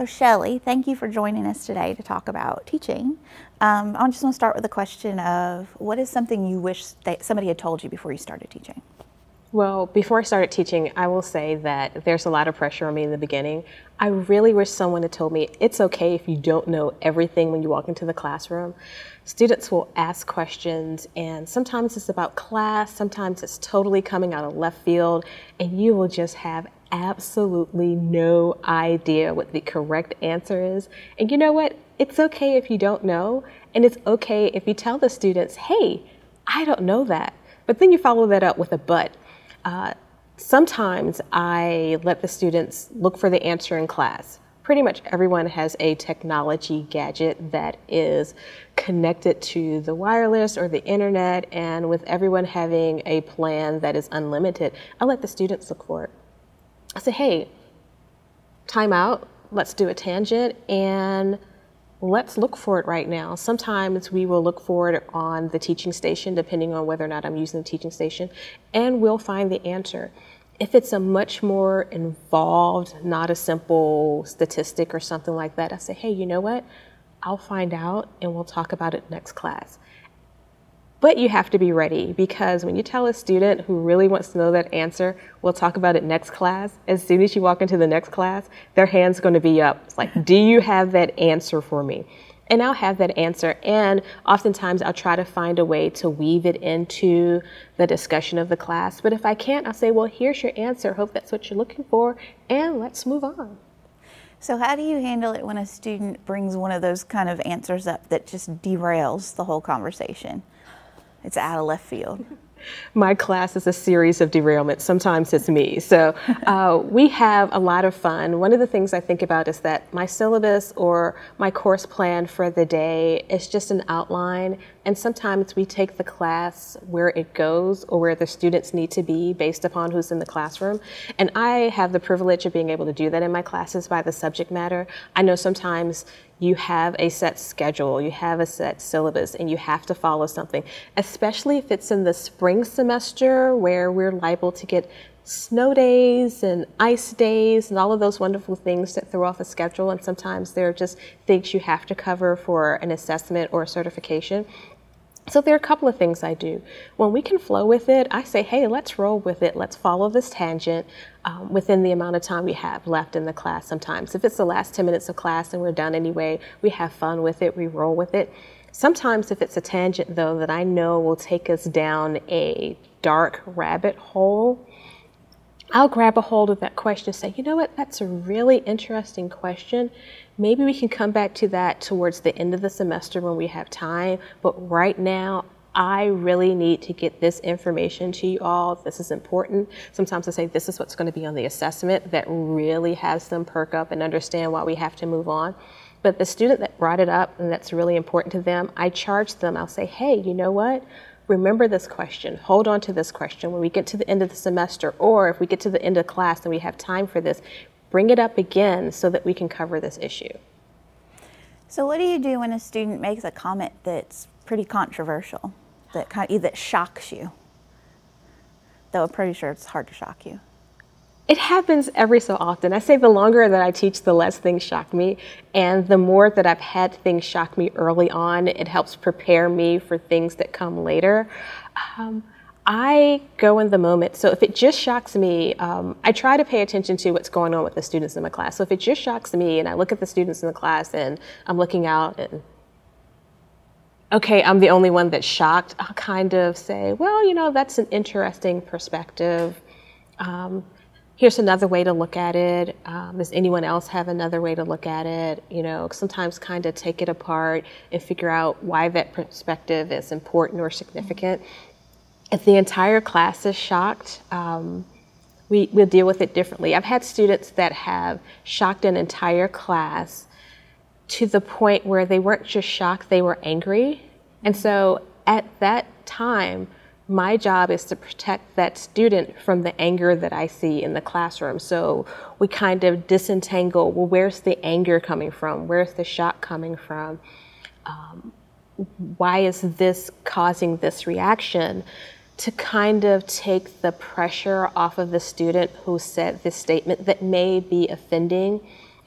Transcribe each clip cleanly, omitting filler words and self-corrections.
So Shelly, thank you for joining us today to talk about teaching. I just want to start with a question of what is something you wish that somebody had told you before you started teaching? Well, before I started teaching, I will say that there's a lot of pressure on me in the beginning. I really wish someone had told me it's okay if you don't know everything when you walk into the classroom. Students will ask questions, and sometimes it's about class, sometimes it's totally coming out of left field, and you will just have absolutely no idea what the correct answer is. And you know what? It's okay if you don't know, and it's okay if you tell the students, hey, I don't know that. But then you follow that up with a but. Sometimes I let the students look for the answer in class. Pretty much everyone has a technology gadget that is connected to the wireless or the internet, and with everyone having a plan that is unlimited, I let the students look for it. I say, hey, time out, let's do a tangent, and let's look for it right now. Sometimes we will look for it on the teaching station, depending on whether or not I'm using the teaching station, and we'll find the answer. If it's a much more involved, not a simple statistic or something like that, I say, hey, you know what? I'll find out and we'll talk about it next class. But you have to be ready, because when you tell a student who really wants to know that answer, we'll talk about it next class, as soon as you walk into the next class, their hand's going to be up. It's like, do you have that answer for me? And I'll have that answer, and oftentimes I'll try to find a way to weave it into the discussion of the class. But if I can't, I'll say, well, here's your answer. Hope that's what you're looking for, and let's move on. So how do you handle it when a student brings one of those kind of answers up that just derails the whole conversation? It's out of left field. My class is a series of derailments. Sometimes it's me. So we have a lot of fun. One of the things I think about is that my syllabus or my course plan for the day is just an outline. And sometimes we take the class where it goes or where the students need to be based upon who's in the classroom. And I have the privilege of being able to do that in my classes by the subject matter. I know sometimes you have a set schedule, you have a set syllabus, and you have to follow something, especially if it's in the spring semester where we're liable to get snow days and ice days and all of those wonderful things that throw off a schedule. And sometimes there are just things you have to cover for an assessment or a certification. So there are a couple of things I do. When we can flow with it, I say, hey, let's roll with it. Let's follow this tangent within the amount of time we have left in the class sometimes. If it's the last 10 minutes of class and we're done anyway, we have fun with it, we roll with it. Sometimes if it's a tangent, though, that I know will take us down a dark rabbit hole, I'll grab a hold of that question and say, you know what, that's a really interesting question. Maybe we can come back to that towards the end of the semester when we have time, but right now, I really need to get this information to you all. This is important. Sometimes I say this is what's going to be on the assessment that really has them perk up and understand why we have to move on. But the student that brought it up and that's really important to them, I charge them. I'll say, hey, you know what? Remember this question. Hold on to this question when we get to the end of the semester, or if we get to the end of class and we have time for this, bring it up again so that we can cover this issue. So what do you do when a student makes a comment that's pretty controversial, that shocks you? Though I'm pretty sure it's hard to shock you. It happens every so often. I say the longer that I teach, the less things shock me. And the more that I've had things shock me early on, it helps prepare me for things that come later. I go in the moment. So if it just shocks me, I try to pay attention to what's going on with the students in my class. So if it just shocks me and I look at the students in the class and I'm looking out and, okay, I'm the only one that's shocked, I'll kind of say, well, you know, that's an interesting perspective. Here's another way to look at it. Does anyone else have another way to look at it? You know, sometimes kind of take it apart and figure out why that perspective is important or significant. If the entire class is shocked, we'll deal with it differently. I've had students that have shocked an entire class to the point where they weren't just shocked, they were angry. And so at that time, my job is to protect that student from the anger that I see in the classroom. So we kind of disentangle, well, where's the anger coming from? Where's the shock coming from? Why is this causing this reaction? To kind of take the pressure off of the student who said this statement that may be offending,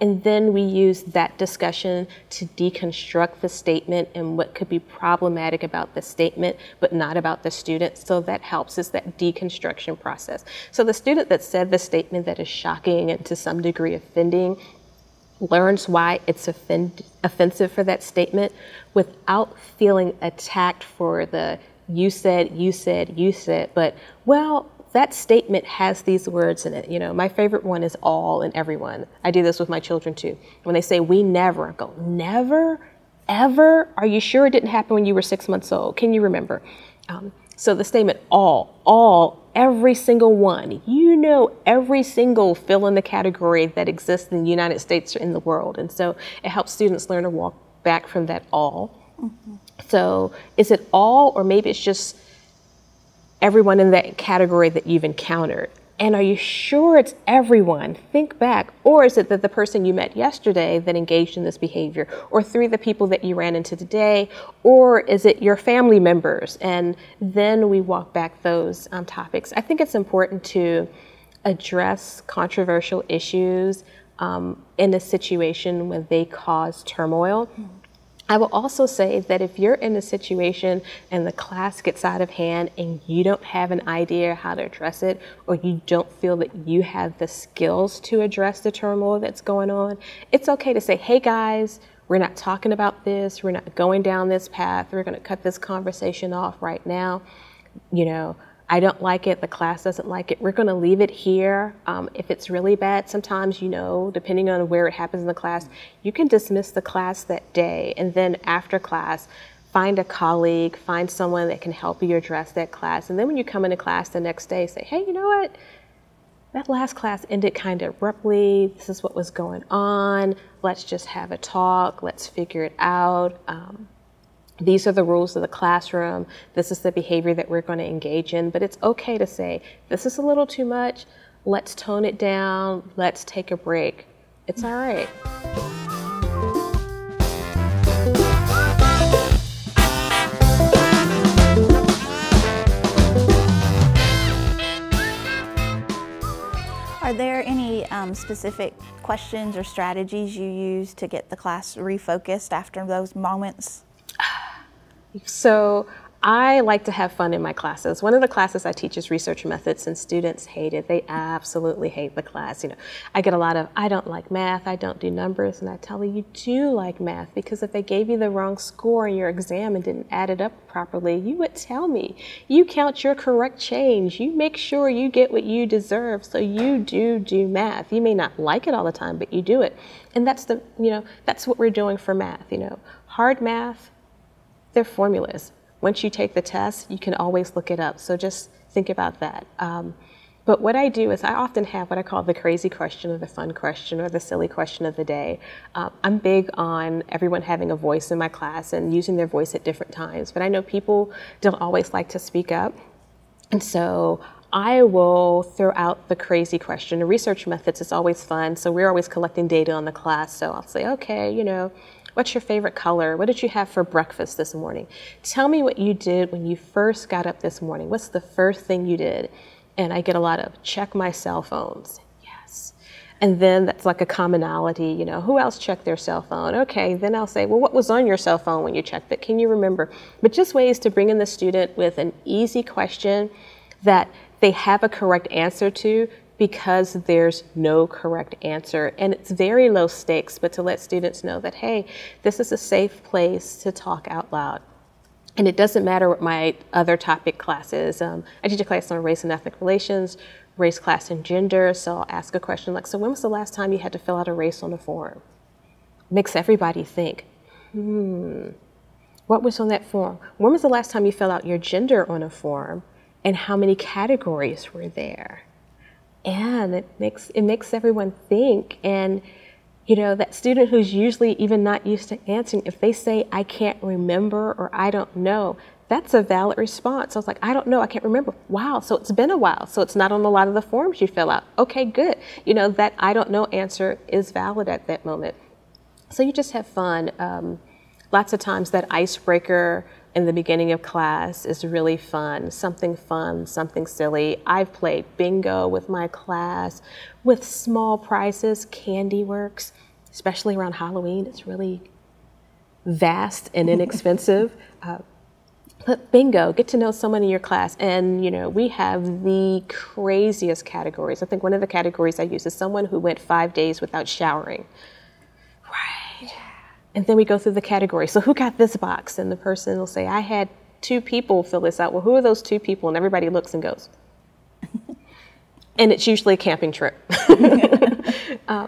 And then we use that discussion to deconstruct the statement and what could be problematic about the statement, but not about the student. So that helps us, that deconstruction process. So the student that said the statement that is shocking and to some degree offending learns why it's offensive for that statement without feeling attacked for the you said, you said, you said, but well, that statement has these words in it. You know, my favorite one is all and everyone. I do this with my children too. When they say we never, I go, never, ever? Are you sure it didn't happen when you were 6 months old? Can you remember? So the statement all, every single one, you know, every single fill in the category that exists in the United States or in the world. And so it helps students learn to walk back from that all. Mm-hmm. So is it all, or maybe it's just everyone in that category that you've encountered? And are you sure it's everyone? Think back. Or is it that the person you met yesterday that engaged in this behavior, or 3 of the people that you ran into today, or is it your family members? And then we walk back those topics. I think it's important to address controversial issues in a situation when they cause turmoil. I will also say that if you're in a situation and the class gets out of hand and you don't have an idea how to address it, or you don't feel that you have the skills to address the turmoil that's going on, it's okay to say, hey guys, we're not talking about this, we're not going down this path, we're going to cut this conversation off right now. You know, I don't like it, the class doesn't like it, we're going to leave it here. If it's really bad, sometimes, you know, depending on where it happens in the class, you can dismiss the class that day, and then after class, find a colleague, find someone that can help you address that class. And then when you come into class the next day, say, hey, you know what? That last class ended kind of abruptly. This is what was going on. Let's just have a talk. Let's figure it out. These are the rules of the classroom. This is the behavior that we're going to engage in. But it's okay to say, this is a little too much. Let's tone it down. Let's take a break. It's all right. Are there any specific questions or strategies you use to get the class refocused after those moments? So I like to have fun in my classes. One of the classes I teach is research methods, and students hate it. They absolutely hate the class. You know, I get a lot of, I don't like math, I don't do numbers, and I tell you, you do like math, because if they gave you the wrong score in your exam and didn't add it up properly, you would tell me. You count your correct change. You make sure you get what you deserve, so you do math. You may not like it all the time, but you do it. And that's the, you know, that's what we're doing for math. You know, hard math, they're formulas. Once you take the test, you can always look it up. So just think about that. But what I do is I often have what I call the crazy question, or the fun question, or the silly question of the day. I'm big on everyone having a voice in my class and using their voice at different times. But I know people don't always like to speak up. And so I will throw out the crazy question. The research methods is always fun. So we're always collecting data on the class. So I'll say, okay, you know, what's your favorite color? What did you have for breakfast this morning? Tell me what you did when you first got up this morning. What's the first thing you did? And I get a lot of check my cell phones. Yes. And then that's like a commonality, you know, who else checked their cell phone? Okay, then I'll say, well, what was on your cell phone when you checked it? Can you remember? But just ways to bring in the student with an easy question that they have a correct answer to, because there's no correct answer. And it's very low stakes, but to let students know that, hey, this is a safe place to talk out loud. And it doesn't matter what my other topic class is. I teach a class on race and ethnic relations, race, class, and gender. So I'll ask a question like, so when was the last time you had to fill out a race on a form? Makes everybody think, what was on that form? When was the last time you filled out your gender on a form? And how many categories were there? And it makes everyone think. And you know, that student who's usually even not used to answering, if they say, I can't remember, or I don't know, that's a valid response. So it's like, I don't know, I can't remember. Wow, so it's been a while. So it's not on a lot of the forms you fill out. Okay, good. You know, that I don't know answer is valid at that moment. So you just have fun. Lots of times that icebreaker in the beginning of class is really fun, something silly. I've played bingo with my class with small prizes, Candy Works. especially around Halloween. It's really vast and inexpensive. But bingo, get to know someone in your class. And, we have the craziest categories. I think one of the categories I use is someone who went 5 days without showering. Right. Yeah. And then we go through the categories. So who got this box? And the person will say, I had 2 people fill this out. Well, who are those 2 people? And everybody looks and goes. And it's usually a camping trip.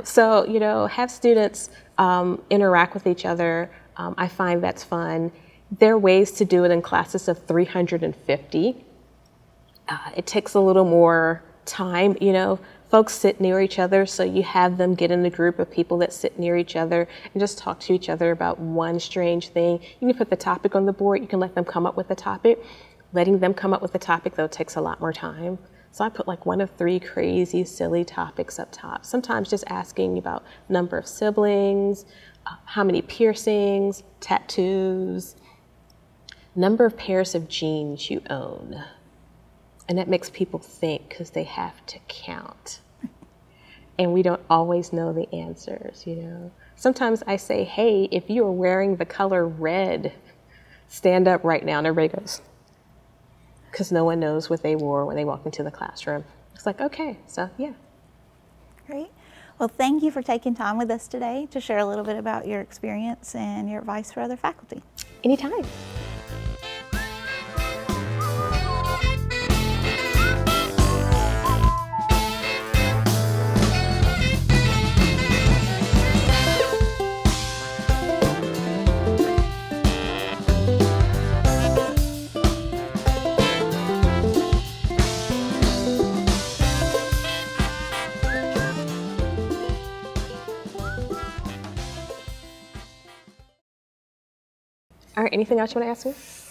So, have students interact with each other. I find that's fun. There are ways to do it in classes of 350. It takes a little more time, folks sit near each other, so you have them get in a group of people that sit near each other and just talk to each other about one strange thing. You can put the topic on the board, you can let them come up with a topic. Letting them come up with a topic, though, takes a lot more time. So I put like 1 of 3 crazy, silly topics up top. Sometimes just asking about number of siblings, how many piercings, tattoos, number of pairs of jeans you own. And that makes people think because they have to count. And we don't always know the answers, Sometimes I say, hey, if you are wearing the color red, stand up right now. And everybody goes, because no one knows what they wore when they walked into the classroom. It's like, okay, so yeah. Great. Well, thank you for taking time with us today to share a little bit about your experience and your advice for other faculty. Anytime. All right, anything else you want to ask me?